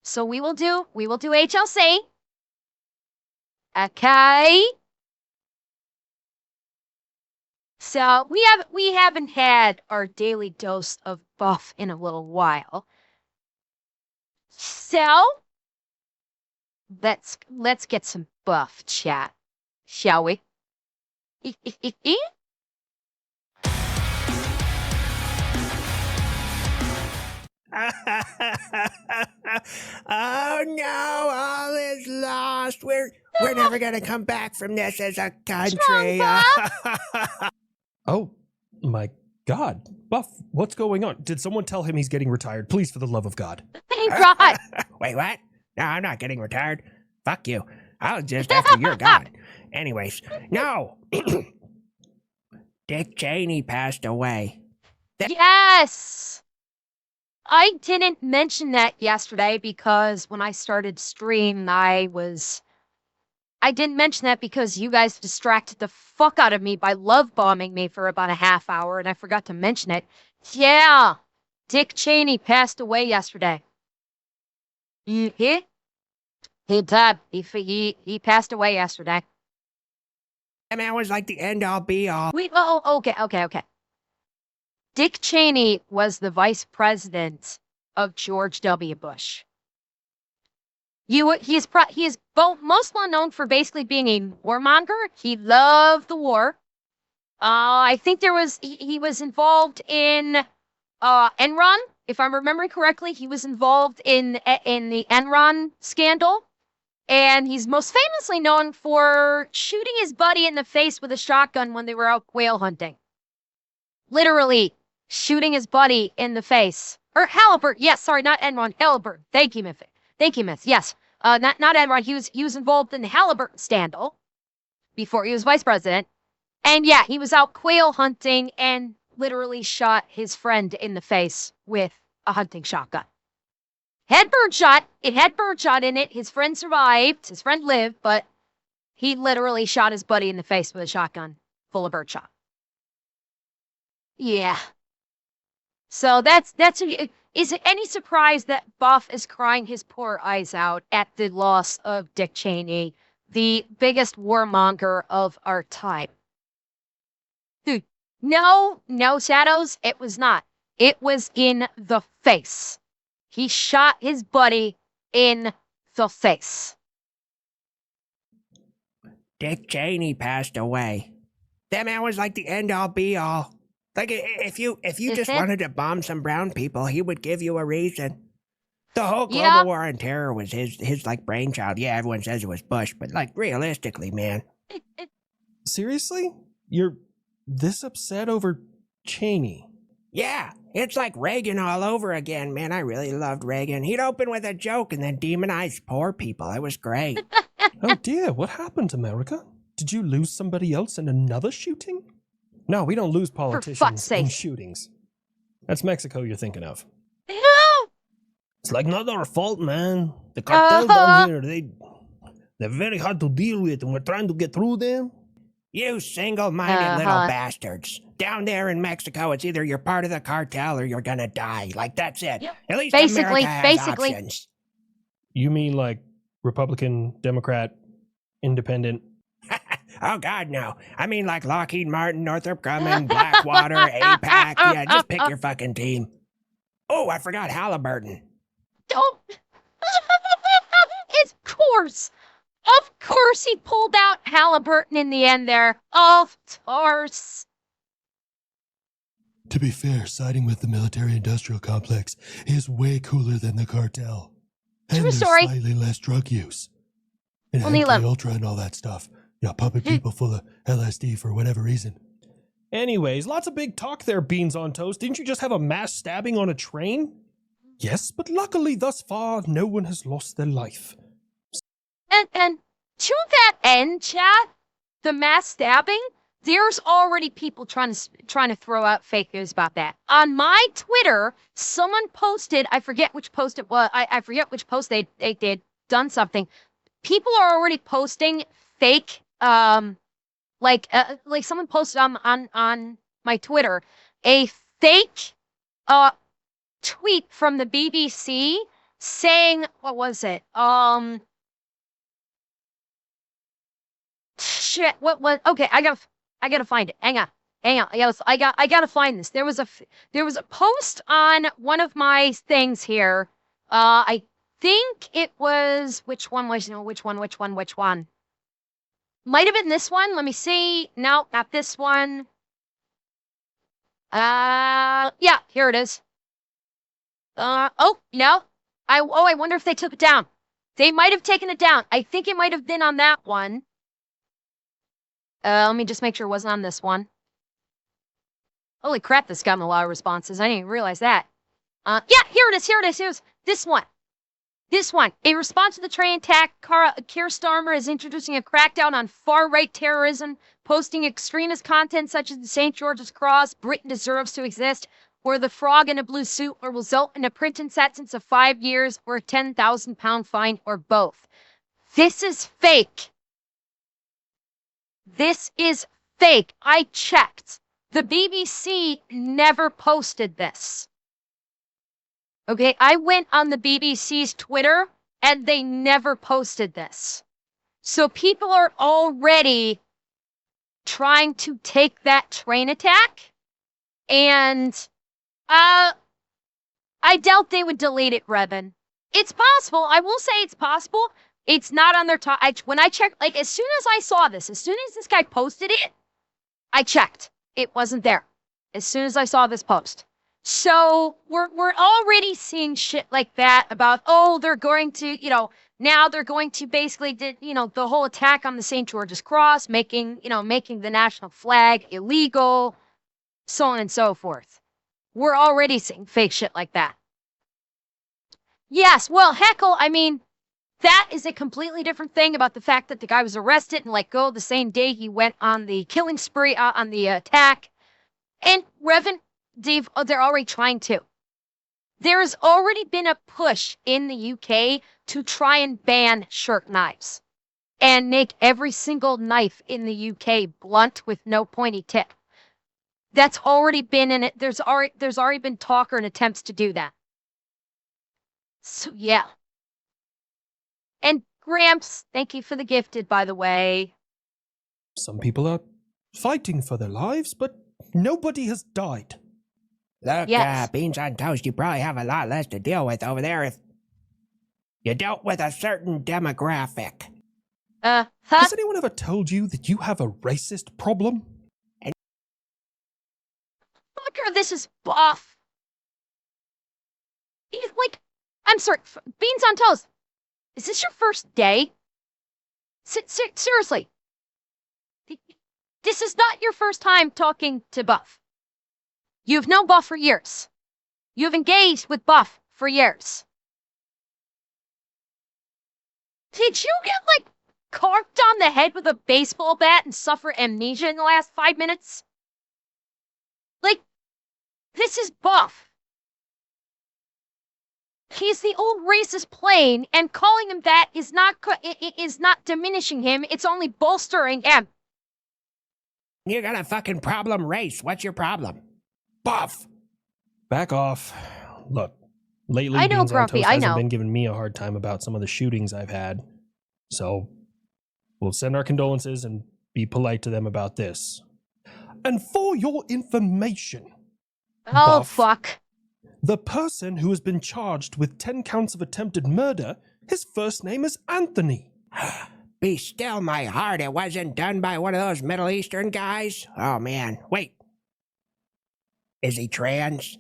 So we will do HLC. Okay. So we haven't had our daily dose of buff in a little while. So let's get some buff chat, shall we? Oh no, all is lost. We're never gonna come back from this as a country. Oh my God, Buff, what's going on? Did someone tell him he's getting retired? Please, for the love of God. Thank God. Wait, what? No, I'm not getting retired. Fuck you. I'll exist after you're gone. Anyways, no. Dick Cheney passed away. Yes. I didn't mention that yesterday because when I started stream, I didn't mention that because you guys distracted the fuck out of me by love bombing me for about a half hour, and I forgot to mention it. Yeah, Dick Cheney passed away yesterday. He died. He passed away yesterday. That man was like the end-all be-all. Wait, okay. Dick Cheney was the vice president of George W. Bush. He is most well known for basically being a warmonger. He loved the war. I think he was involved in Enron, if I'm remembering correctly. He was involved in the Enron scandal, and he's most famously known for shooting his buddy in the face with a shotgun when they were out quail hunting. Literally shooting his buddy in the face. Or Halliburton. Yes, sorry, not Enron. Halliburton. Thank you, Miss. Yes. Not Enron. He was involved in the Halliburton scandal before he was vice president. And yeah, he was out quail hunting and literally shot his friend in the face with a hunting shotgun. It had birdshot in it. His friend survived. His friend lived, but he literally shot his buddy in the face with a shotgun full of birdshot. Yeah. So is it any surprise that Buff is crying his poor eyes out at the loss of Dick Cheney, the biggest warmonger of our time? No, Shadows, it was not. It was in the face. He shot his buddy in the face. Dick Cheney passed away. That man was like the end-all be-all. Like, if you just wanted to bomb some brown people, he would give you a reason. The whole global war on terror was his like brainchild. Yeah, everyone says it was Bush, but like realistically, man. Seriously? You're this upset over Cheney? Yeah, it's like Reagan all over again, man. I really loved Reagan. He'd open with a joke and then demonize poor people. It was great. Oh dear, what happened, America? Did you lose somebody else in another shooting? No, we don't lose politicians in shootings. That's Mexico you're thinking of. It's like not our fault, man. The cartel down here, they're very hard to deal with, and we're trying to get through them. You single-minded little bastards. Down there in Mexico, it's either you're part of the cartel or you're gonna die. Like, that's it. Yep. At least America has options. You mean like Republican, Democrat, Independent? Oh, God, no. I mean like Lockheed Martin, Northrop Grumman, Blackwater, AIPAC. Yeah, just pick your fucking team. Oh, I forgot Halliburton. Don't. Of course he pulled out Halliburton in the end there. Of course. To be fair, siding with the military-industrial complex is way cooler than the cartel. And there's slightly less drug use. And MK Ultra and all that stuff. You know, pumping people full of LSD for whatever reason. Anyways, lots of big talk there, Beans on Toast. Didn't you just have a mass stabbing on a train? Yes, but luckily thus far, no one has lost their life. And to that end, chat, the mass stabbing, there's already people trying to throw out fake news about that. On my Twitter, someone posted, I forget which post it was, I forget which post they did, done something. People are already posting fake, like someone posted on my Twitter, a fake, tweet from the BBC saying, what was it? Shit, what was, okay, I gotta find it. Hang on. Yes, I gotta find this. There was a post on one of my things here. I think it was, which one? Might have been this one. Let me see. No, not this one. Yeah, here it is. Oh, no. I wonder if they took it down. They might have taken it down. I think it might have been on that one. Let me just make sure it wasn't on this one. Holy crap, this got a lot of responses. I didn't even realize that. Yeah, here it is. Here's this one. This one. In response to the train attack, Keir Starmer is introducing a crackdown on far-right terrorism, posting extremist content such as the St. George's Cross, Britain deserves to exist, or the frog in a blue suit will result in a prison sentence of 5 years or a £10,000 fine or both. This is fake. This is fake. I checked. The BBC never posted this. Okay, I went on the BBC's Twitter and they never posted this. So people are already trying to take that train attack, and I doubt they would delete it, Revan. It's possible. I will say it's possible. It's not on their top. When I checked, like, as soon as I saw this, as soon as this guy posted it, I checked. It wasn't there. As soon as I saw this post. So we're already seeing shit like that about, oh, they're going to, now they're going to basically, the whole attack on the St. George's Cross, making the national flag illegal, so on and so forth. We're already seeing fake shit like that. Yes, well, heckle, I mean, that is a completely different thing about the fact that the guy was arrested and let go the same day he went on the killing spree, on the attack. And Revan, Dave, they're already trying to. There's already been a push in the UK to try and ban sharp knives and make every single knife in the UK blunt with no pointy tip. That's already been in it. There's already been talk or attempts to do that. So yeah. And Gramps, thank you for the gifted, by the way. Some people are fighting for their lives, but nobody has died. Look, yes. Beans on Toast, you probably have a lot less to deal with over there if you dealt with a certain demographic. Has anyone ever told you that you have a racist problem? Fucker, this is Buff. Like, I'm sorry, Beans on Toast. Is this your first day? Seriously. This is not your first time talking to Buff. You've known Buff for years. You've engaged with Buff for years. Did you get, like, carved on the head with a baseball bat and suffer amnesia in the last 5 minutes? Like, this is Buff. He's the old racist plane, and calling him that is not diminishing him. It's only bolstering him. You got a fucking problem, race. What's your problem? Buff. Back off. Look, lately I know, Beans on Grumpy, Toast I hasn't know. been giving me a hard time about some of the shootings I've had. So we'll send our condolences and be polite to them about this. And for your information, Oh, Buff, fuck. the person who has been charged with 10 counts of attempted murder, his first name is Anthony. Be still, my heart. It wasn't done by one of those Middle Eastern guys? Oh, man. Wait. Is he trans?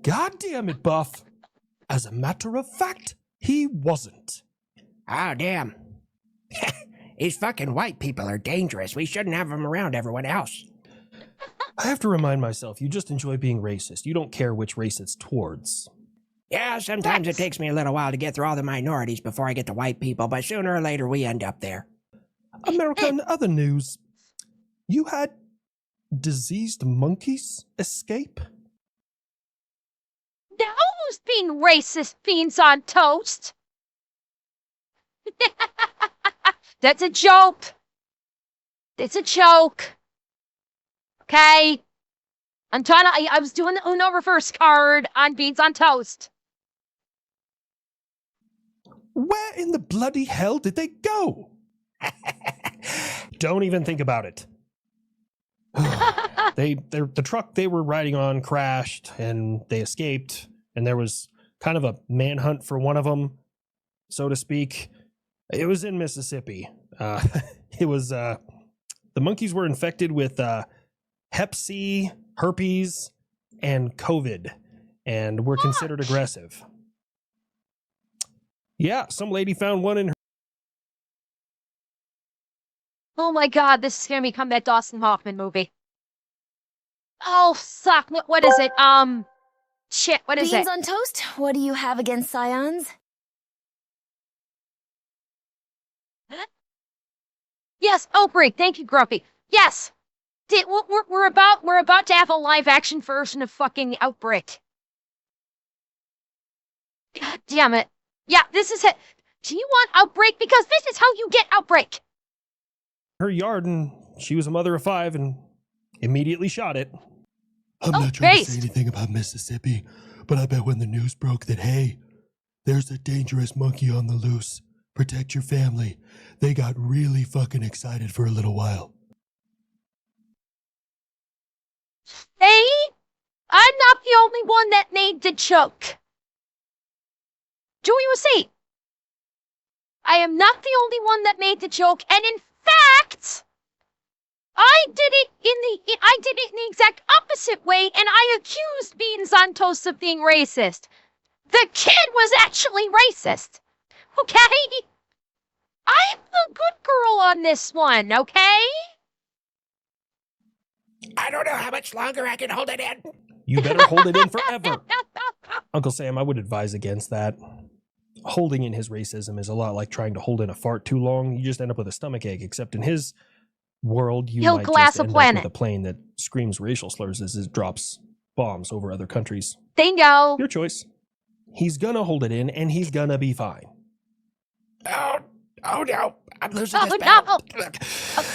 God damn it, Buff. As a matter of fact, he wasn't. Oh, damn. These fucking white people are dangerous. We shouldn't have them around everyone else. I have to remind myself, you just enjoy being racist. You don't care which race it's towards. Yeah, sometimes it takes me a little while to get through all the minorities before I get to white people, but sooner or later we end up there. America, in other news, you had diseased monkeys escape? Now who's being racist, Beans on Toast? That's a joke. It's a joke. Okay? I'm trying to, I was doing the Uno reverse card on Beans on Toast. Where in the bloody hell did they go? Don't even think about it. The truck they were riding on crashed and they escaped, and there was kind of a manhunt for one of them, so to speak. It was in Mississippi. It was the monkeys were infected with Hep C, herpes, and COVID, and were considered aggressive. Yeah, some lady found one in her. Oh my God, this is gonna become that Dustin Hoffman movie. Oh, suck. What is it? Shit, what is it? Beans on toast? What do you have against scions? Yes, Outbreak. Thank you, Grumpy. Yes. We're about to have a live action version of fucking Outbreak. God damn it. Yeah, this is it. Do you want Outbreak? Because this is how you get Outbreak. Her yard, and she was a mother of 5 and immediately shot it. I'm not trying to say anything about Mississippi, but I bet when the news broke that, hey, there's a dangerous monkey on the loose, protect your family, they got really fucking excited for a little while. Hey, I'm not the only one that made the joke. Joey was saying, I am not the only one that made the joke, and in fact, I did it in the exact opposite way, and I accused Beans on Toast of being racist. The kid was actually racist. Okay? I'm the good girl on this one, okay? I don't know how much longer I can hold it in. You better hold it in forever. Uncle Sam, I would advise against that. Holding in his racism is a lot like trying to hold in a fart too long. You just end up with a stomachache, except in his world, you might just end up with a plane that screams racial slurs as it drops bombs over other countries. Bingo. Your choice. He's gonna hold it in, and he's gonna be fine. Oh no. I'm losing this battle.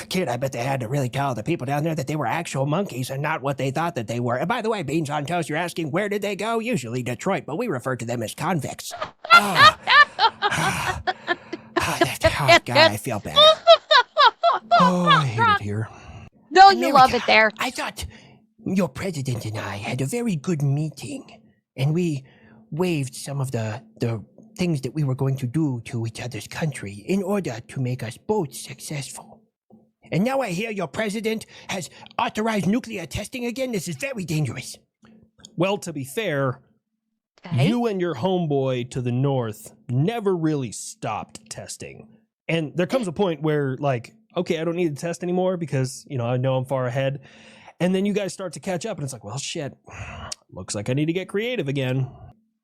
Kid, I bet they had to really tell the people down there that they were actual monkeys and not what they thought that they were. And by the way, Beans on Toast, you're asking where did they go? Usually Detroit, but we refer to them as convicts. God, I feel bad. Oh, I hate it here. No, you love it there. I thought your president and I had a very good meeting, and we waived some of the things that we were going to do to each other's country in order to make us both successful. And now I hear your president has authorized nuclear testing again. This is very dangerous. Well, to be fair, you and your homeboy to the north never really stopped testing. And there comes a point where, like, okay, I don't need to test anymore because, I know I'm far ahead. And then you guys start to catch up, and it's like, well, shit, looks like I need to get creative again.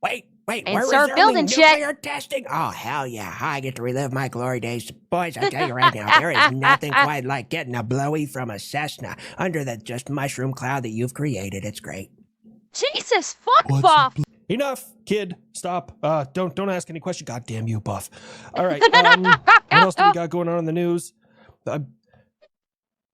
Wait, and we're start building nuclear shit. testing? Oh, hell yeah. I get to relive my glory days. Boys, I tell you right now, there is nothing quite like getting a blowy from a Cessna under that just mushroom cloud that you've created. It's great. Jesus, fuck Buff. Enough, kid. Stop. Don't ask any questions. God damn you, Buff. All right. What else do we got going on in the news?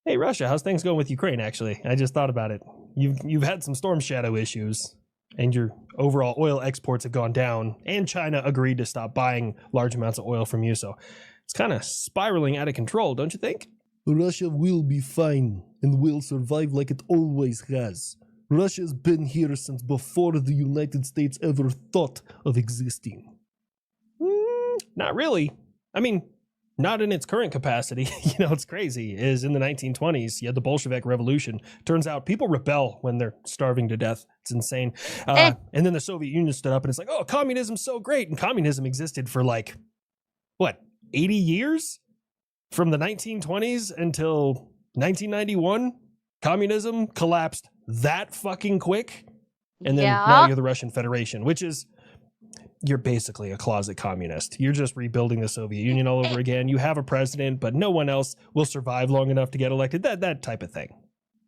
Hey, Russia, how's things going with Ukraine, actually? I just thought about it. You've had some storm shadow issues, and your overall oil exports have gone down, and China agreed to stop buying large amounts of oil from you, so it's kind of spiraling out of control, don't you think? Russia will be fine and will survive like it always has. Russia's been here since before the United States ever thought of existing. Not really. I mean, not in its current capacity. It's crazy. Is in the 1920s, you had the Bolshevik Revolution. Turns out people rebel when they're starving to death. It's insane. And then the Soviet Union stood up and it's like, oh, communism's so great. And communism existed for 80 years? From the 1920s until 1991, communism collapsed that fucking quick. And then now you're the Russian Federation, which is, you're basically a closet communist. You're just rebuilding the Soviet Union all over again. You have a president, but no one else will survive long enough to get elected. That type of thing.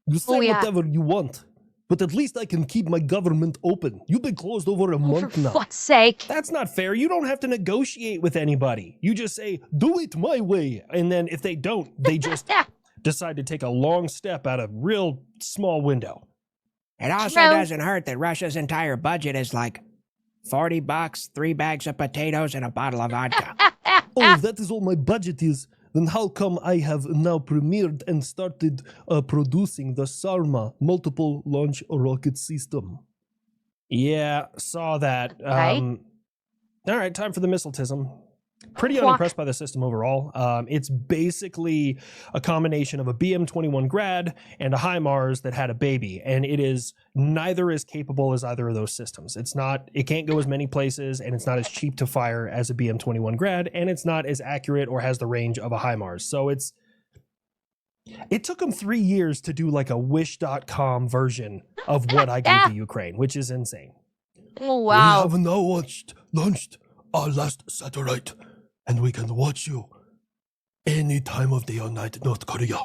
You say whatever you want, but at least I can keep my government open. You've been closed over a month now. For fuck's sake. That's not fair. You don't have to negotiate with anybody. You just say, do it my way. And then if they don't, they just decide to take a long step out a real small window. It also doesn't hurt that Russia's entire budget is like $40, 3 bags of potatoes, and a bottle of vodka. Oh, that is all my budget is. Then how come I have now premiered and started producing the Sarma multiple launch rocket system? Yeah, saw that. Okay. All right, time for the missiletism. Pretty unimpressed by the system overall. It's basically a combination of a BM-21 Grad and a HIMARS that had a baby, and it is neither as capable as either of those systems. It can't go as many places, and it's not as cheap to fire as a BM-21 Grad, and it's not as accurate or has the range of a HIMARS. So it took them 3 years to do like a Wish.com version of what I gave to Ukraine, which is insane. Oh, wow. We have now launched our last satellite, and we can watch you any time of day or night, North Korea.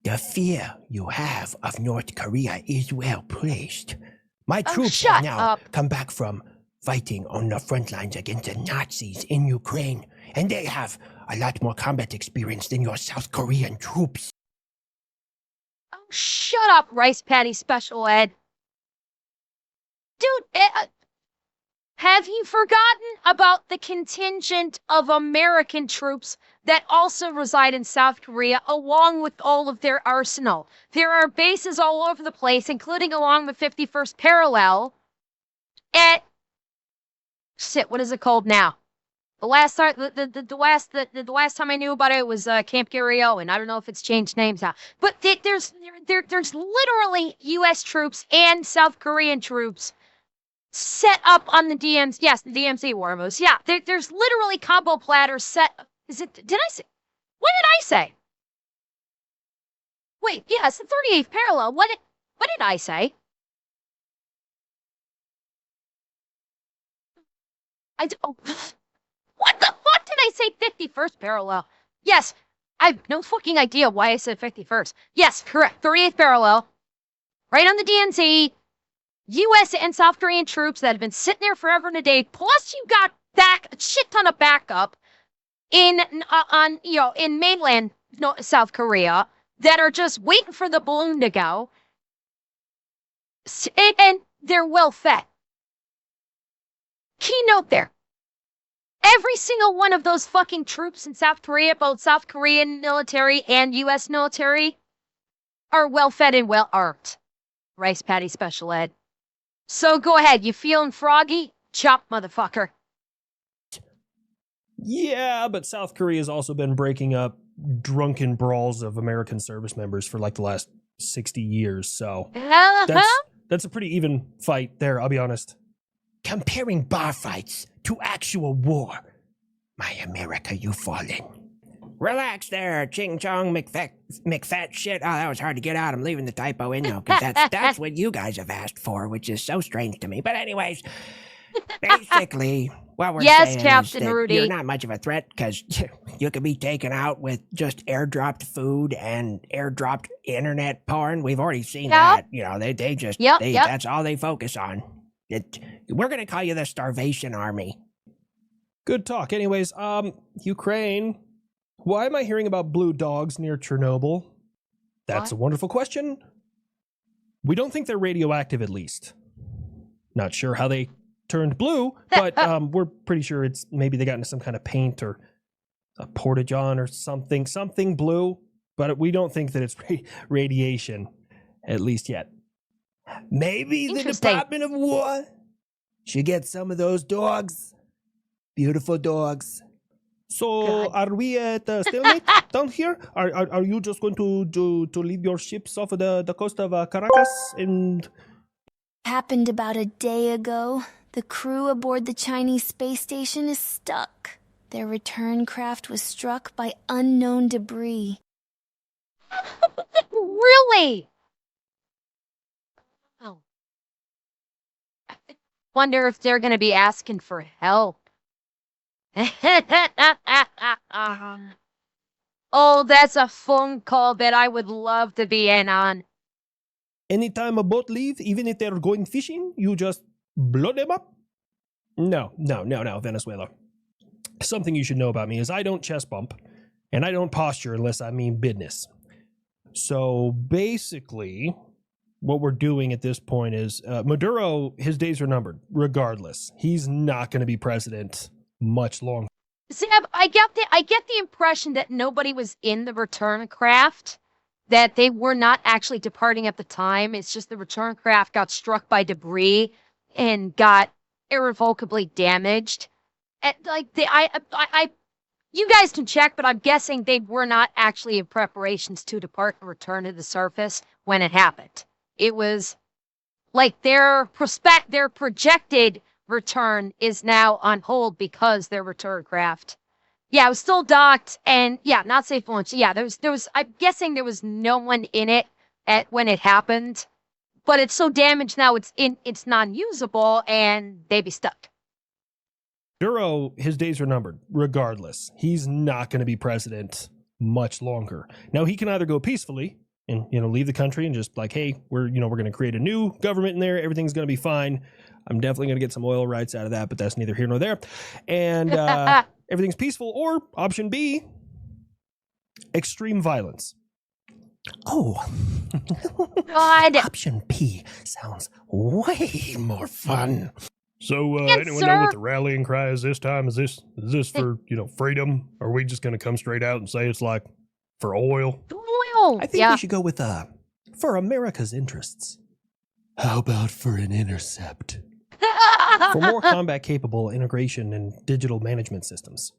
The fear you have of North Korea is well placed. My troops have now come back from fighting on the front lines against the Nazis in Ukraine, and they have a lot more combat experience than your South Korean troops. Oh, shut up, Rice Patty Special Ed. Dude, have you forgotten about the contingent of American troops that also reside in South Korea, along with all of their arsenal? There are bases all over the place, including along the 51st parallel. What is it called now? The last time I knew about it was Camp Gario, and I don't know if it's changed names now. But there's literally U.S. troops and South Korean troops set up on the DMZ. Yes, the DMZ War Moose. Yeah, there's literally combo platters set. Did I say? What did I say? Wait, yeah, it's the 38th parallel. What did I say? What the fuck did I say 51st parallel? Yes, I have no fucking idea why I said 51st. Yes, correct. 38th parallel. Right on the DNC. U.S. and South Korean troops that have been sitting there forever and a day. Plus you got a shit ton of backup in mainland South Korea that are just waiting for the balloon to go. And they're well fed. Keynote there. Every single one of those fucking troops in South Korea, both South Korean military and U.S. military, are well fed and well armed. Rice Patty Special Ed. So go ahead, you feeling froggy? Chop, motherfucker. Yeah, but South Korea's also been breaking up drunken brawls of American service members for like the last 60 years, so that's a pretty even fight there, I'll be honest. Comparing bar fights to actual war. My America, you've fallen. Relax there, Ching Chong McFat shit. Oh, that was hard to get out. I'm leaving the typo in, though, because that's what you guys have asked for, which is so strange to me. But anyways, basically, what we're saying Captain is that Rudy. you're not much of a threat, because you could be taken out with just airdropped food and airdropped internet porn. We've already seen that. You know, that's all they focus on. We're going to call you the Starvation Army. Good talk. Anyways, Ukraine. Why am I hearing about blue dogs near Chernobyl? That's a wonderful question. We don't think they're radioactive, at least. Not sure how they turned blue, but we're pretty sure it's maybe they got into some kind of paint or a porta-john or something blue, but we don't think that it's radiation, at least yet. Maybe the Department of War should get some of those dogs. Beautiful dogs. So are we at stalemate down here? Are you just going to leave your ships off of the coast of Caracas? And happened about a day ago. The crew aboard the Chinese space station is stuck. Their return craft was struck by unknown debris. Really? Oh. I wonder if they're going to be asking for help. Oh, that's a phone call that I would love to be in on. Anytime a boat leaves, even if they're going fishing, you just blow them up? No, Venezuela. Something you should know about me is I don't chest bump, and I don't posture unless I mean business. So basically, what we're doing at this point is Maduro, his days are numbered, regardless. He's not going to be president much longer. See, I get the impression that nobody was in the return craft, that they were not actually departing at the time. It's just the return craft got struck by debris and got irrevocably damaged. And like you guys can check, but I'm guessing they were not actually in preparations to depart and return to the surface when it happened. It was like their projected return is now on hold because their return craft. Yeah, it was still docked and yeah, not safe for launch. Yeah, there was I'm guessing there was no one in it when it happened, but it's so damaged now it's non-usable and they be stuck. Duro, his days are numbered, regardless. He's not going to be president much longer. Now, he can either go peacefully and, leave the country and just like, hey, we're going to create a new government in there. Everything's going to be fine. I'm definitely going to get some oil rights out of that, but that's neither here nor there. And everything's peaceful. Or option B, extreme violence. Oh, God. Option P sounds way more fun. So, anyone know what the rallying cry is this time? Is this for, freedom? Or are we just going to come straight out and say it's like for oil? Oil! I think we should go with, for America's interests. How about for an intercept? For more combat-capable integration and digital management systems.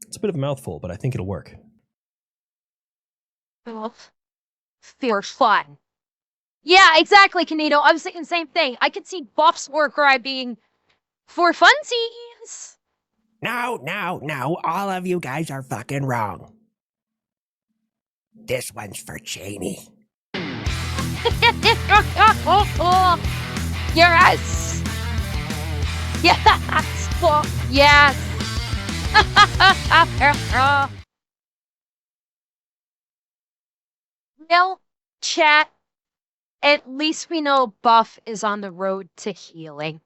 It's a bit of a mouthful, but I think it'll work. Fierce fun. Yeah, exactly, Canito. I was thinking the same thing. I could see Buff's war cry being for funsies. No. All of you guys are fucking wrong. This one's for Cheney. Yes. Yes. Yes. Well, chat. At least we know Buff is on the road to healing.